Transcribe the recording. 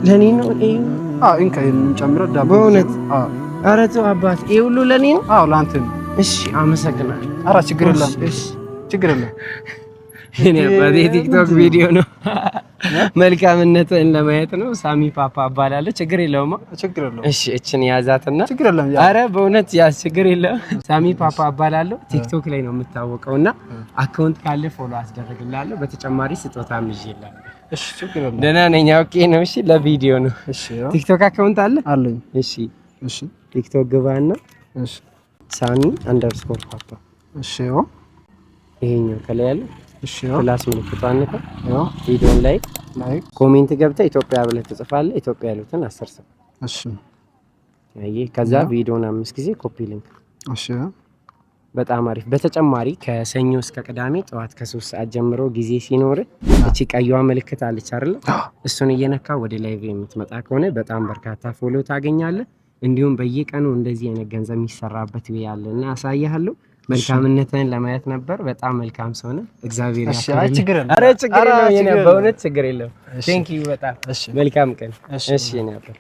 ለኔ ነው እንካይን ጨምረህ ዳቦ በእውነት ኧረ ተው አባት ይሄ ሁሉ ለኔ ነው አዎ ላንተ ነው እሺ አመሰግናለሁ ኧረ ችግር የለም እሺ ችግር የለም እኔ አባቴ ቲክቶክ ቪዲዮ ነው መልካምነትን ለማየት ነው ሳሚ ፓፓ አባላለሁ ችግር የለውም እሺ እችን ያዛትና ችግር የለም ኧረ በእውነት ያዝ ችግር የለም ሳሚ ፓፓ አባላለሁ ቲክቶክ ላይ ነው የምታወቀውና አካውንት ካለ ፎሎ አስደርግልሃለሁ በተጨማሪ ስጦታም ይዤልሃለሁ እሺ ችግር የለም ደህና ነኝ ኦኬ ነው እሺ ለቪዲዮ ነው እሺ ቲክቶክ አካውንት አለኝ እሺ ቲክቶክ ግባና እሺ ሳሚ_ፓፓ እሺ ይሄኛው ከላይ ያለው እሺ ፕላስ ምልክቷን ነካ ቪዲዮን ላይክ ኮሜንት ገብተህ ኢትዮጵያ ብለህ ትጽፋለህ ኢትዮጵያ ያሉትን 10 ሰው እሺ አይ ከዛ ቪዲዮን 5 ጊዜ ኮፒ ሊንክ እሺ በጣም አሪፍ በተጨማሪ ከሰኞ እስከ ቅዳሜ ጠዋት ከ3 ሰዓት ጀምሮ ጊዜ ሲኖር እቺ ቀይዋ ምልክት አለች አይደል እሱን እየነካ ወደ ላይቭ የምትመጣ ከሆነ በጣም በርካታ ፎሎ ታገኛለህ እንዲሁም በየቀኑ እንደዚህ አይነት ገንዘብ የሚሰራበት ያለና አሳያለሁ መልካምነትን ለማየት ነበር በጣም መልካም ሰው ነህ እግዚአብሔር ያክብርህ አረ ችግር የለም የኔ በእውነት ችግር የለም ቴንክ ዩ በጣም መልካም ቀን እሺ የኔ አባት